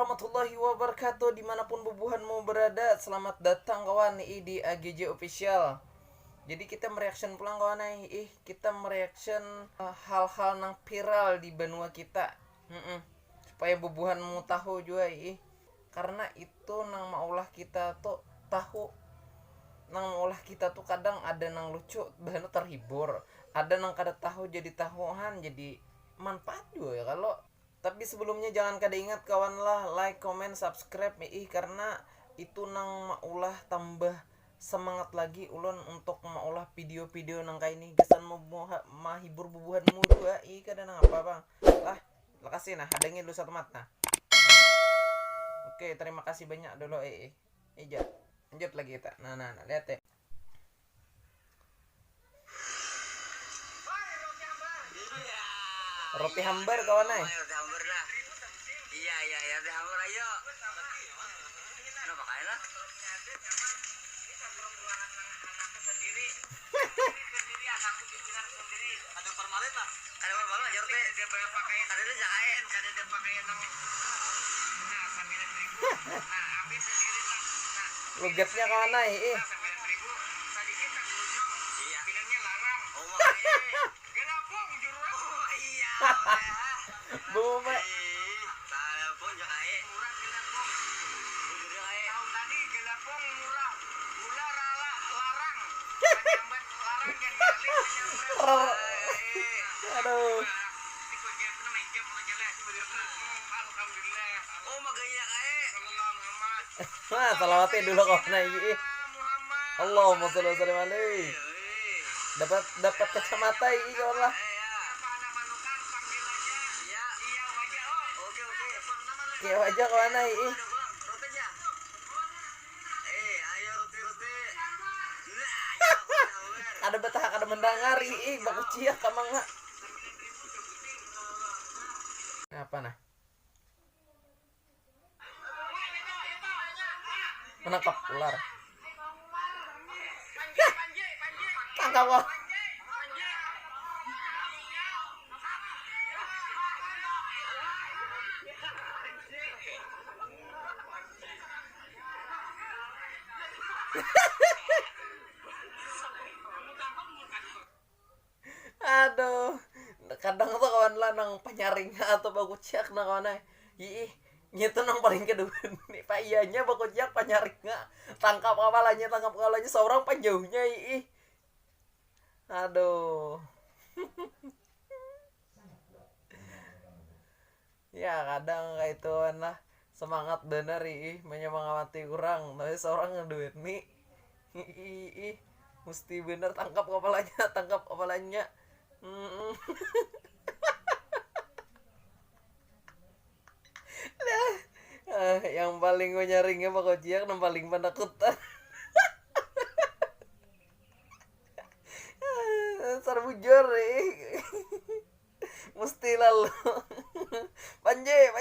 warahmatullahi wabarakatuh. Dimanapun bubuhanmu berada, selamat datang kawan di AGJ Official. Jadi kita mereaction pulang kawan kita mereaction hal-hal nang viral di benua kita. Supaya bubuhanmu tahu juga karena itu nang maulah kita tuh tahu. Nang maulah kita tuh kadang ada nang lucu, bahan terhibur. Ada nang kada tahu jadi tahuan, jadi manfaat juga ya kalau. Tapi sebelumnya jangan kada ingat kawan lah like, comment, subscribe karena itu nang maulah tambah semangat lagi ulun untuk maulah video-video nang kayak ini gesan mahibur bubuhanmu juga kada nang apa bang lah makasih nah hadangin lu satu mata. Oke, terima kasih banyak dulu lanjut lagi kita nah lihat ya. Roti hambar kawan Roti hambar lah. Iya, roti hambar ayo. Kenapa kaya lah? Sendiri anakku bikinan sendiri. Ada formalin lah. Ada formalin aja roti. Dia pakai pakaian. Ada dia jahit, ada dia pakaian nang. Nah, 9.000. Nah, ambil sendiri lah. Nah, logatnya kawan 9.000. Sedikit tak ujung. Iya. Bilangnya larang. Oh, makanya. Gelapung juru. Oh, iya. Buma. Gelapung jakai. Murah gelapung. Juru jakai. Tahun tadi gelapung murah. Gula larang. Penyambat larang kan menyambat. Aduh. Alhamdulillah. Oh, magaya kae. Nah, salawatnya dulu kawan Allahumma sholli wa sallim alaihi. Dapat kacamata kawan lah. Kayak wajah kawan ada betah kada mendengar baku ciak kamang nggak apa nah menangkap ular tangkap kok. Aduh, kadang tuh kawan lah nang penyaring atau baku ciak nang kawan nyetu nang paling kedua nih pak iyanya baku ciak penyaring tangkap kepalanya seorang panjauhnya aduh. Ya kadang kayak itu lah semangat bener menyemangati kurang tapi seorang ngeduit nih mesti bener tangkap kepalanya yang paling gue nyaringnya Pak Kociak yang paling penakutan sarbujur mesti lalu panjai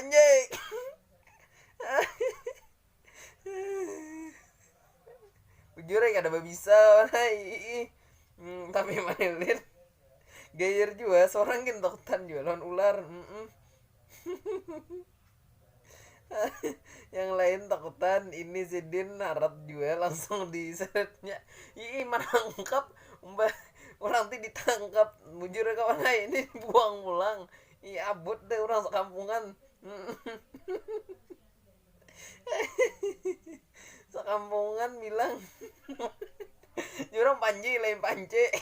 bujur ada bisa tapi manilin gayer juga seorang kan takutan juga lawan ular yang lain takutan ini Sidin narat juga langsung diseretnya menangkap orang tuh ditangkap bujur kawan ini buang pulang abut deh orang sekampungan sekampungan bilang jurang panji lain pance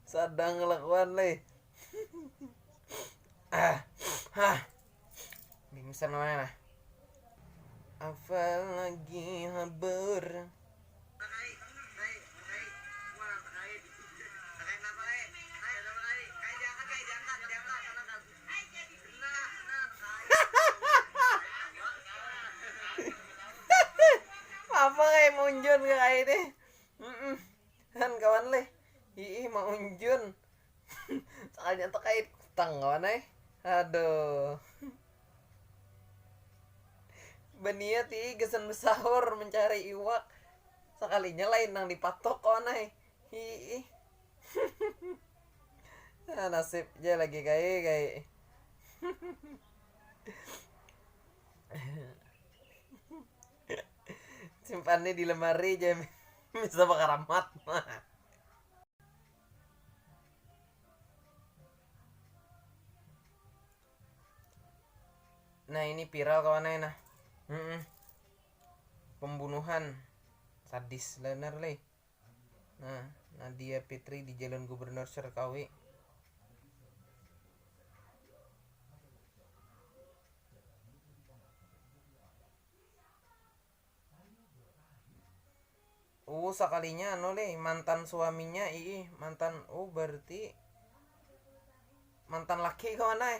sedang ngelakuan bingsan mana apa lagi haber apa kayak munjun kayak ini kan kawan mau unjun soalnya tuh kayak utang kawan aduh beniat gesan bersahur mencari iwak sekalinya lain nang dipatok kawan nasib aja lagi kayak Simpannya di lemari aja. Bisa bakaramat. Nah ini viral kawan nah. Pembunuhan sadis bener le. Nah Nadia Fitri di Jalan Gubernur Serkawi. Sekalinya anu le mantan suaminya mantan berarti mantan laki kawan nah.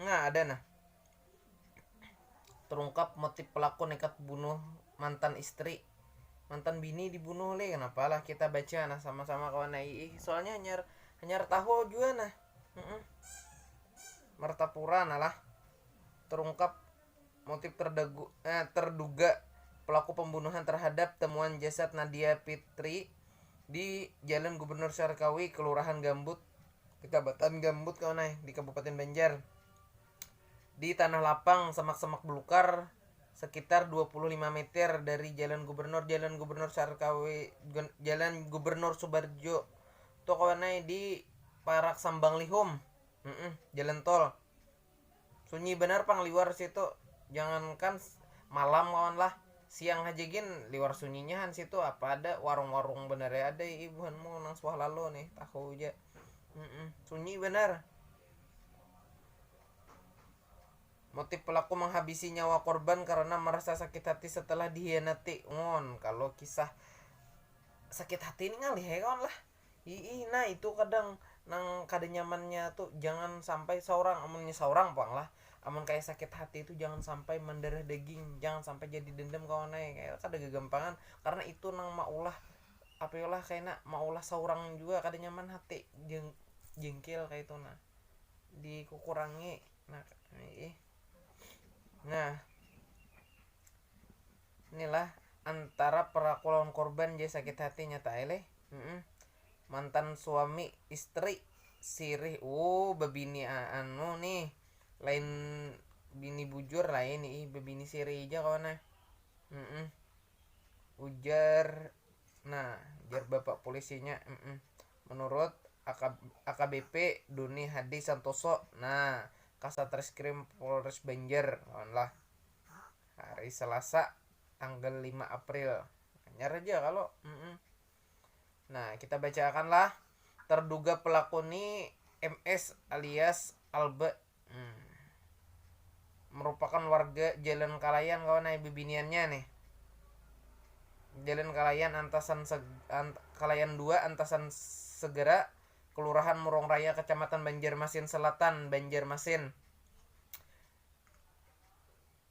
Nggak ada nah. Terungkap motif pelaku nekat bunuh mantan istri. Mantan bini dibunuh le. Kenapa lah kita baca nah sama-sama kawan nah. Soalnya hanya tahu juga nah. Martapura nah lah. Terungkap motif terduga pelaku pembunuhan terhadap temuan jasad Nadia Fitri di Jalan Gubernur Serkawi, Kelurahan Gambut, Kecamatan Gambut kawan nah, di Kabupaten Banjar. Di tanah lapang semak-semak belukar sekitar 25 meter dari Jalan Gubernur Serkawi, Jalan Gubernur Subarjo to kawan nah, di Parak Sambang Lihum. Jalan tol. Sunyi benar pang liwar situ. Jangankan malam kawan lah, siang aja gin liwar sunyinya han situ apa ada warung-warung bener ya ada ibuhan mau nang suah lalu nih tahu aja. Sunyi benar. Motif pelaku menghabisi nyawa korban karena merasa sakit hati setelah dihianati. Kalau kisah sakit hati ini ngalih ya kawan lah. Nah itu kadang nang kada nyamannya tuh jangan sampai seorang pang lah. Amun kayak sakit hati itu jangan sampai mendarah daging, jangan sampai jadi dendam kawan kayak kada gagampangan karena itu nang maulah apalah kayak maulah seorang juga kada nyaman hati jengkel kayak itu nah dikukurangi nah inilah antara pelaku lawan korban jadi sakit hati nyata ele. Mantan suami istri sirih bebini anu nih lain bini bujur lain nih bebini sirih aja kawan nah. Ujar bapak polisinya menurut AKBP Doni Hadi Santoso Kasat Reskrim Polres Banjar kawan lah hari Selasa tanggal 5 April nyar aja kalau kita bacakanlah. Terduga pelaku ini MS alias Alba merupakan warga Jalan Kalayan kawan bibiniannya nih. Jalan Kalayan Kalayan 2 Antasan Segera, Kelurahan Murong Raya, Kecamatan Banjarmasin Selatan, Banjarmasin.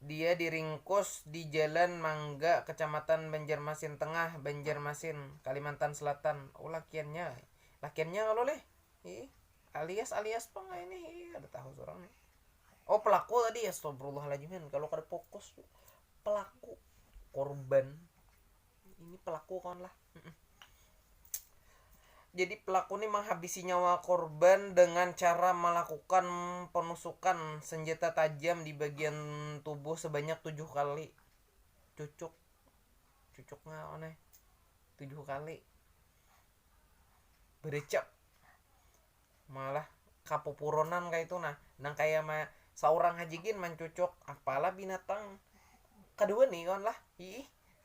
Dia diringkus di Jalan Mangga, Kecamatan Banjarmasin Tengah, Banjarmasin, Kalimantan Selatan. Lakiannya kalau leh. Alias pang ini ada tahu seorang nih. Pelaku tadi astagfirullahaladzim kalau kada fokus pelaku korban. Ini pelaku kan lah. Jadi pelaku ini menghabisi nyawa korban dengan cara melakukan penusukan senjata tajam di bagian tubuh sebanyak 7 kali. Cucuknya aneh. 7 kali. Berecap. Malah kapupuronan kayak itu nang kayak seorang hajigin mencucuk apalah binatang. Kedua nih kan lah.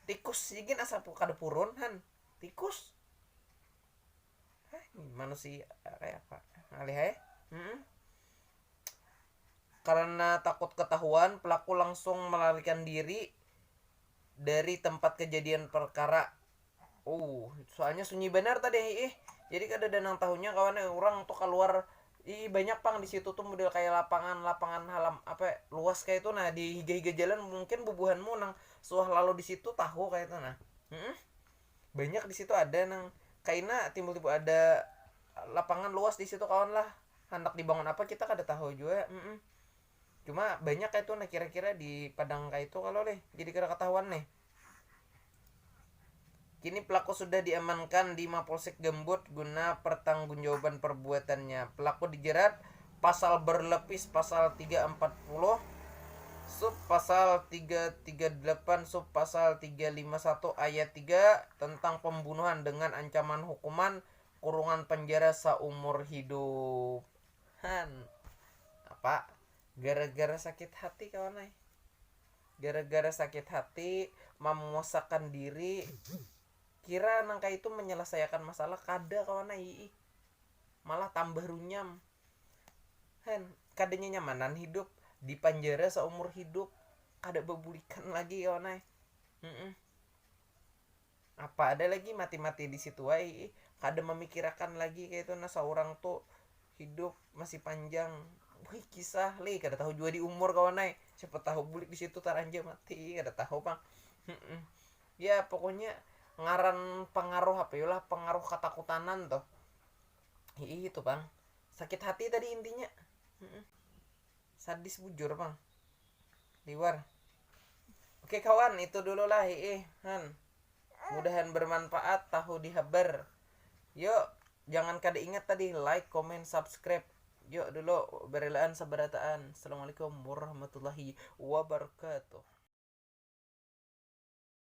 Tikus jigin asa kada purun han. Tikus. Manusia kayak apa alih karena takut ketahuan pelaku langsung melarikan diri dari tempat kejadian perkara. Soalnya sunyi benar tadi jadi kada ada nang tahunya kawan orang tuh keluar banyak pang di situ tuh model kayak lapangan halam luas kayak itu di higa-higa jalan mungkin bubuhanmu nang suah lalu di situ tahu kayak itu banyak di situ ada nang kaina timbul-timbul ada lapangan luas di situ kawan lah hendak dibangun apa kita kada tahu juga. Cuma banyak kayak itu kira-kira di padang kayak itu kalau jadi kada ketahuan nih. Kini pelaku sudah diamankan di Mapolsek Gambut guna pertanggungjawaban perbuatannya. Pelaku dijerat pasal berlapis pasal 340 sub pasal 338 sub pasal 351 ayat 3 tentang pembunuhan dengan ancaman hukuman kurungan penjara seumur hidup. Apa? Gara-gara sakit hati kawan ay. Gara-gara sakit hati memuasakan diri, kira nangka itu menyelesaikan masalah, kada kawan ay. Malah tambah runyam. Kadanya nyamanan hidup di penjara seumur hidup, kada bebulikan lagi kawan ay. Apa ada lagi mati-mati di situ ay, kada memikirkan lagi kayak itu, nah seorang tuh hidup masih panjang. Wih, kisah li kada tahu juga di umur kawan ay, siapa tahu bulik di situ taranja mati, kada tahu bang. Ya pokoknya ngaran pengaruh apa lah, pengaruh ketakutanan toh. Itu bang, sakit hati tadi intinya. Sadis bujur bang, liwar. Oke kawan, itu dulu lah mudahan bermanfaat, tahu dihabar. Yuk, jangan kada ingat tadi like, comment, subscribe. Yuk dulu berelaan sabarataan. Assalamualaikum warahmatullahi wabarakatuh.